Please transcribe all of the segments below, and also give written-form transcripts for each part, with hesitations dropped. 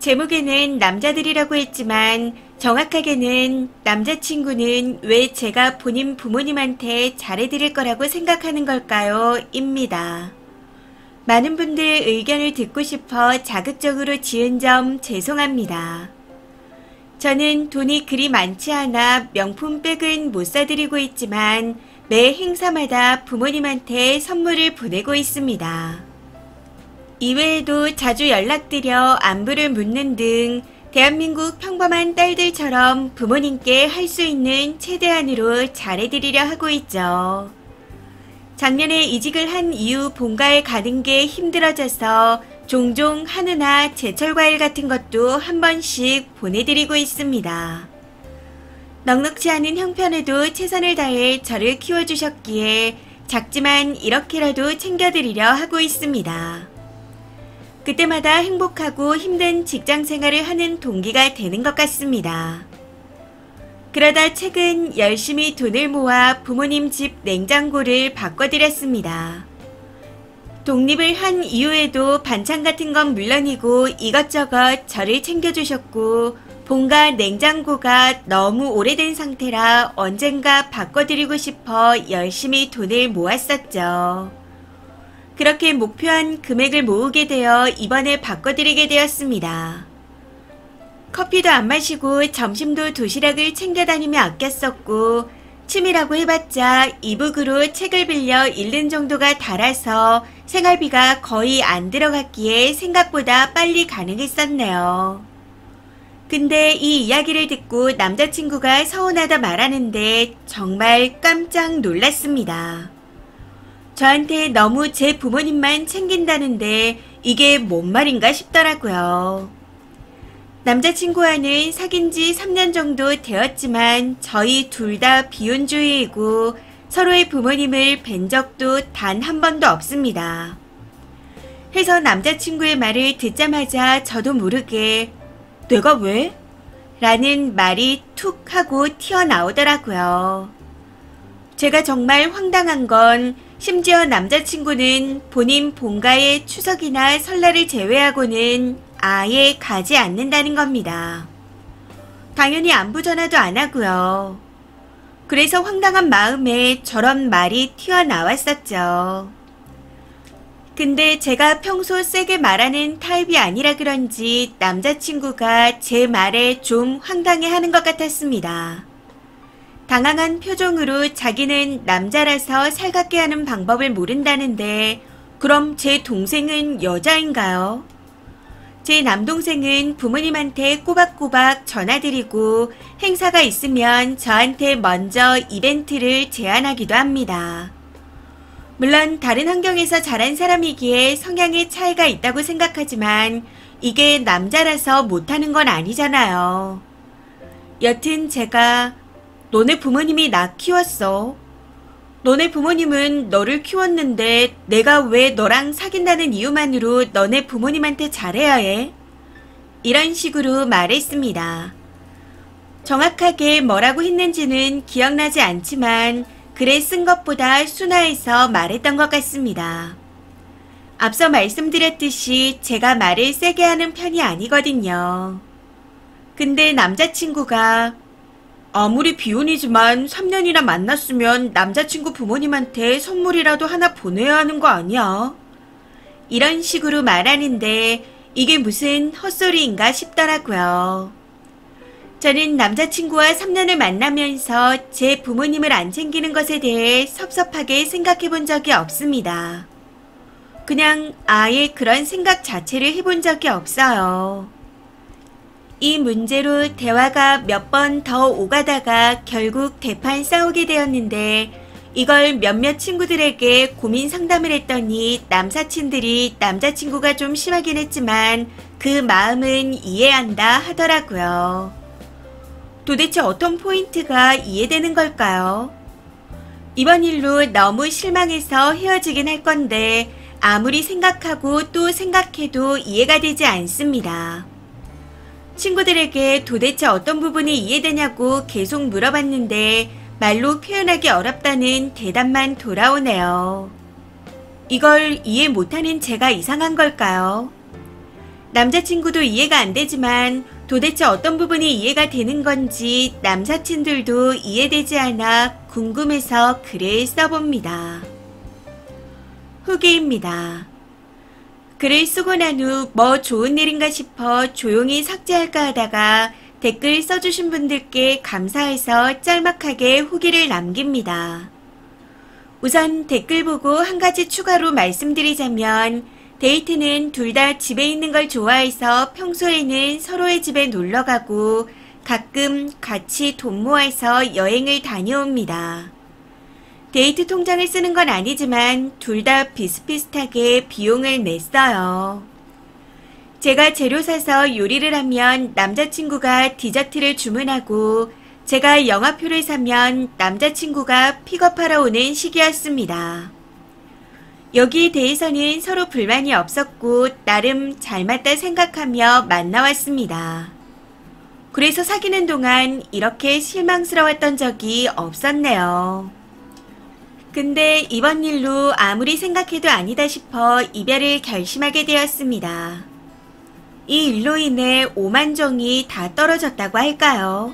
제목에는 남자들이라고 했지만 정확하게는 남자친구는 왜 제가 본인 부모님한테 잘해드릴 거라고 생각하는 걸까요? 입니다. 많은 분들의 의견을 듣고 싶어 자극적으로 지은 점 죄송합니다. 저는 돈이 그리 많지 않아 명품 백은 못 사드리고 있지만 매 행사마다 부모님한테 선물을 보내고 있습니다. 이외에도 자주 연락드려 안부를 묻는 등 대한민국 평범한 딸들처럼 부모님께 할 수 있는 최대한으로 잘해드리려 하고 있죠. 작년에 이직을 한 이후 본가에 가는 게 힘들어져서 종종 한우나 제철과일 같은 것도 한 번씩 보내드리고 있습니다. 넉넉지 않은 형편에도 최선을 다해 저를 키워주셨기에 작지만 이렇게라도 챙겨드리려 하고 있습니다. 그때마다 행복하고 힘든 직장 생활을 하는 동기가 되는 것 같습니다. 그러다 최근 열심히 돈을 모아 부모님 집 냉장고를 바꿔드렸습니다. 독립을 한 이후에도 반찬 같은 건 물론이고 이것저것 저를 챙겨주셨고 본가 냉장고가 너무 오래된 상태라 언젠가 바꿔드리고 싶어 열심히 돈을 모았었죠. 그렇게 목표한 금액을 모으게 되어 이번에 바꿔드리게 되었습니다. 커피도 안 마시고 점심도 도시락을 챙겨 다니며 아꼈었고 취미라고 해봤자 이북으로 책을 빌려 읽는 정도가 달아서 생활비가 거의 안 들어갔기에 생각보다 빨리 가능했었네요. 근데 이 이야기를 듣고 남자친구가 서운하다 말하는데 정말 깜짝 놀랐습니다. 저한테 너무 제 부모님만 챙긴다는데 이게 뭔 말인가 싶더라고요. 남자친구와는 사귄 지 3년 정도 되었지만 저희 둘 다 비혼주의이고 서로의 부모님을 뵌 적도 단 한 번도 없습니다. 해서 남자친구의 말을 듣자마자 저도 모르게 내가 왜? 라는 말이 툭 하고 튀어나오더라고요. 제가 정말 황당한 건 심지어 남자친구는 본인 본가의 추석이나 설날을 제외하고는 아예 가지 않는다는 겁니다. 당연히 안부 전화도 안 하고요. 그래서 황당한 마음에 저런 말이 튀어나왔었죠. 근데 제가 평소 세게 말하는 타입이 아니라 그런지 남자친구가 제 말에 좀 황당해하는 것 같았습니다. 당황한 표정으로 자기는 남자라서 살갑게 하는 방법을 모른다는데 그럼 제 동생은 여자인가요? 제 남동생은 부모님한테 꼬박꼬박 전화드리고 행사가 있으면 저한테 먼저 이벤트를 제안하기도 합니다. 물론 다른 환경에서 자란 사람이기에 성향의 차이가 있다고 생각하지만 이게 남자라서 못하는 건 아니잖아요. 여튼 제가 너네 부모님이 나 키웠어. 너네 부모님은 너를 키웠는데 내가 왜 너랑 사귄다는 이유만으로 너네 부모님한테 잘해야 해? 이런 식으로 말했습니다. 정확하게 뭐라고 했는지는 기억나지 않지만 글에 쓴 것보다 순화해서 말했던 것 같습니다. 앞서 말씀드렸듯이 제가 말을 세게 하는 편이 아니거든요. 근데 남자친구가 아무리 비혼이지만 3년이나 만났으면 남자친구 부모님한테 선물이라도 하나 보내야 하는 거 아니야? 이런 식으로 말하는데 이게 무슨 헛소리인가 싶더라고요. 저는 남자친구와 3년을 만나면서 제 부모님을 안 챙기는 것에 대해 섭섭하게 생각해 본 적이 없습니다. 그냥 아예 그런 생각 자체를 해본 적이 없어요. 이 문제로 대화가 몇 번 더 오가다가 결국 대판 싸우게 되었는데 이걸 몇몇 친구들에게 고민 상담을 했더니 남사친들이 남자친구가 좀 심하긴 했지만 그 마음은 이해한다 하더라고요. 도대체 어떤 포인트가 이해되는 걸까요? 이번 일로 너무 실망해서 헤어지긴 할 건데 아무리 생각하고 또 생각해도 이해가 되지 않습니다. 친구들에게 도대체 어떤 부분이 이해되냐고 계속 물어봤는데 말로 표현하기 어렵다는 대답만 돌아오네요. 이걸 이해 못하는 제가 이상한 걸까요? 남자친구도 이해가 안 되지만 도대체 어떤 부분이 이해가 되는 건지 남사친들도 이해되지 않아 궁금해서 글을 써봅니다. 후기입니다. 글을 쓰고 난 후 뭐 좋은 일인가 싶어 조용히 삭제할까 하다가 댓글 써주신 분들께 감사해서 짤막하게 후기를 남깁니다. 우선 댓글 보고 한 가지 추가로 말씀드리자면 데이트는 둘 다 집에 있는 걸 좋아해서 평소에는 서로의 집에 놀러가고 가끔 같이 돈 모아서 여행을 다녀옵니다. 데이트 통장을 쓰는 건 아니지만 둘 다 비슷비슷하게 비용을 냈어요. 제가 재료 사서 요리를 하면 남자친구가 디저트를 주문하고 제가 영화표를 사면 남자친구가 픽업하러 오는 시기였습니다. 여기에 대해서는 서로 불만이 없었고 나름 잘 맞다 생각하며 만나왔습니다. 그래서 사귀는 동안 이렇게 실망스러웠던 적이 없었네요. 근데 이번 일로 아무리 생각해도 아니다 싶어 이별을 결심하게 되었습니다. 이 일로 인해 오만정이 다 떨어졌다고 할까요?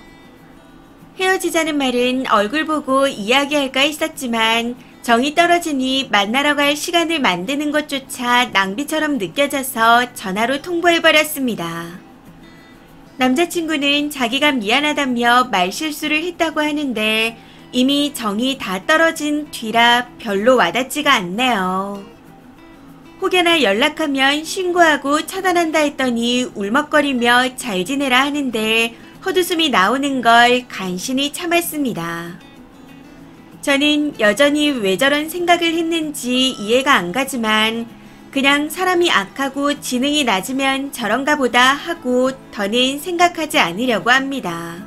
헤어지자는 말은 얼굴 보고 이야기할까 했었지만 정이 떨어지니 만나러 갈 시간을 만드는 것조차 낭비처럼 느껴져서 전화로 통보해버렸습니다. 남자친구는 자기가 미안하다며 말실수를 했다고 하는데 이미 정이 다 떨어진 뒤라 별로 와닿지가 않네요. 혹여나 연락하면 신고하고 차단한다 했더니 울먹거리며 잘 지내라 하는데 헛웃음이 나오는 걸 간신히 참았습니다. 저는 여전히 왜 저런 생각을 했는지 이해가 안 가지만 그냥 사람이 악하고 지능이 낮으면 저런가 보다 하고 더는 생각하지 않으려고 합니다.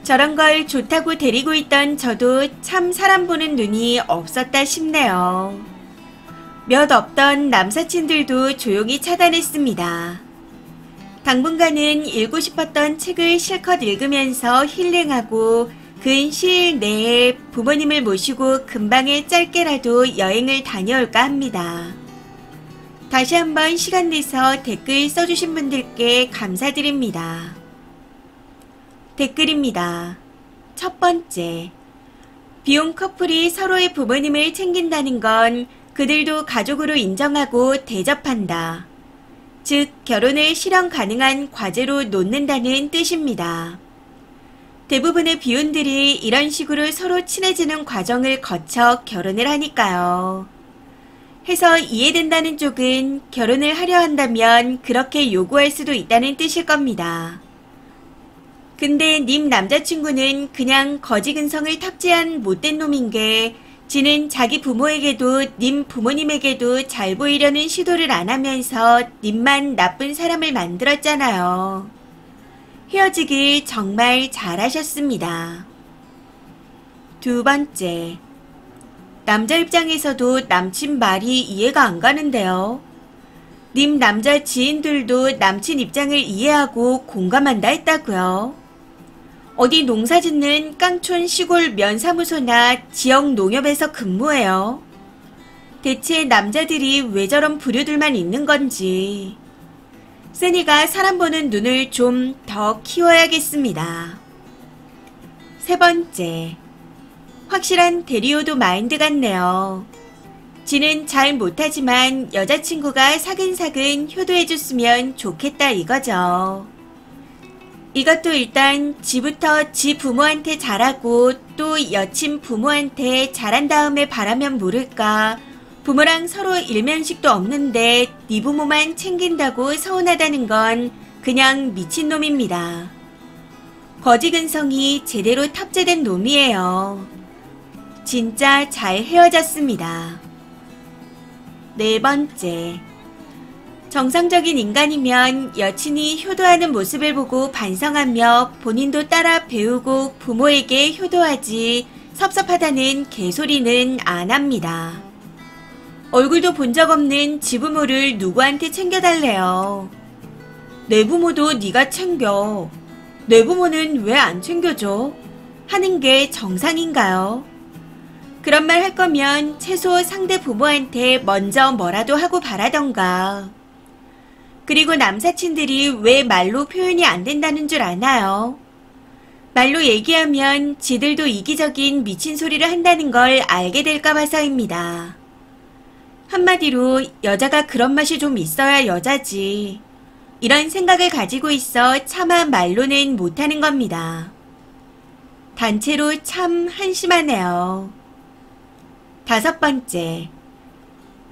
저런 걸 좋다고 데리고 있던 저도 참 사람 보는 눈이 없었다 싶네요. 몇 없던 남사친들도 조용히 차단했습니다. 당분간은 읽고 싶었던 책을 실컷 읽으면서 힐링하고 근 시일 내에 부모님을 모시고 금방에 짧게라도 여행을 다녀올까 합니다. 다시 한번 시간 내서 댓글 써주신 분들께 감사드립니다. 댓글입니다. 첫 번째, 비혼 커플이 서로의 부모님을 챙긴다는 건 그들도 가족으로 인정하고 대접한다. 즉, 결혼을 실현 가능한 과제로 놓는다는 뜻입니다. 대부분의 비혼들이 이런 식으로 서로 친해지는 과정을 거쳐 결혼을 하니까요. 해서 이해된다는 쪽은 결혼을 하려 한다면 그렇게 요구할 수도 있다는 뜻일 겁니다. 근데 님 남자친구는 그냥 거지근성을 탑재한 못된 놈인 게 지는 자기 부모에게도 님 부모님에게도 잘 보이려는 시도를 안 하면서 님만 나쁜 사람을 만들었잖아요. 헤어지길 정말 잘하셨습니다. 두 번째, 남자 입장에서도 남친 말이 이해가 안 가는데요. 님 남자 지인들도 남친 입장을 이해하고 공감한다 했다고요. 어디 농사짓는 깡촌 시골 면사무소나 지역 농협에서 근무해요. 대체 남자들이 왜 저런 부류들만 있는 건지. 세니가 사람 보는 눈을 좀 더 키워야겠습니다. 세 번째, 확실한 대리오도 마인드 같네요. 지는 잘 못하지만 여자친구가 사근사근 효도해줬으면 좋겠다 이거죠. 이것도 일단 지부터 지 부모한테 잘하고 또 여친 부모한테 잘한 다음에 바라면 모를까. 부모랑 서로 일면식도 없는데 네 부모만 챙긴다고 서운하다는 건 그냥 미친놈입니다. 거지근성이 제대로 탑재된 놈이에요. 진짜 잘 헤어졌습니다. 네 번째, 정상적인 인간이면 여친이 효도하는 모습을 보고 반성하며 본인도 따라 배우고 부모에게 효도하지 섭섭하다는 개소리는 안 합니다. 얼굴도 본 적 없는 지 부모를 누구한테 챙겨달래요. 내 부모도 네가 챙겨. 내 부모는 왜 안 챙겨줘? 하는 게 정상인가요? 그런 말 할 거면 최소 상대 부모한테 먼저 뭐라도 하고 바라던가. 그리고 남사친들이 왜 말로 표현이 안 된다는 줄 아나요? 말로 얘기하면 지들도 이기적인 미친 소리를 한다는 걸 알게 될까 봐서입니다. 한마디로 여자가 그런 맛이 좀 있어야 여자지. 이런 생각을 가지고 있어 차마 말로는 못하는 겁니다. 단체로 참 한심하네요. 5번째.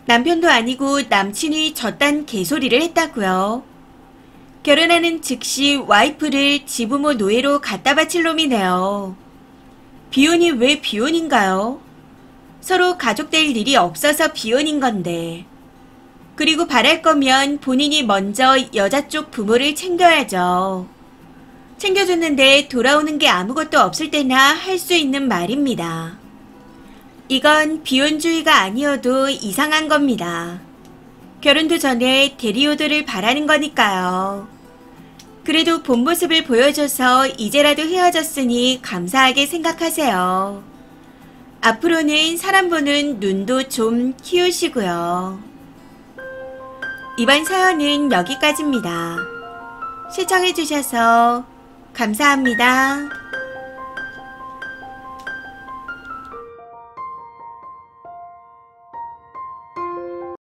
남편도 아니고 남친이 저딴 개소리를 했다고요. 결혼하는 즉시 와이프를 지부모 노예로 갖다 바칠 놈이네요. 비혼이 왜 비혼인가요? 서로 가족 될 일이 없어서 비혼인 건데. 그리고 바랄 거면 본인이 먼저 여자 쪽 부모를 챙겨야죠. 챙겨줬는데 돌아오는 게 아무것도 없을 때나 할 수 있는 말입니다. 이건 비혼주의가 아니어도 이상한 겁니다. 결혼도 전에 대리효도를 바라는 거니까요. 그래도 본 모습을 보여줘서 이제라도 헤어졌으니 감사하게 생각하세요. 앞으로는 사람 보는 눈도 좀 키우시고요. 이번 사연은 여기까지입니다. 시청해주셔서 감사합니다.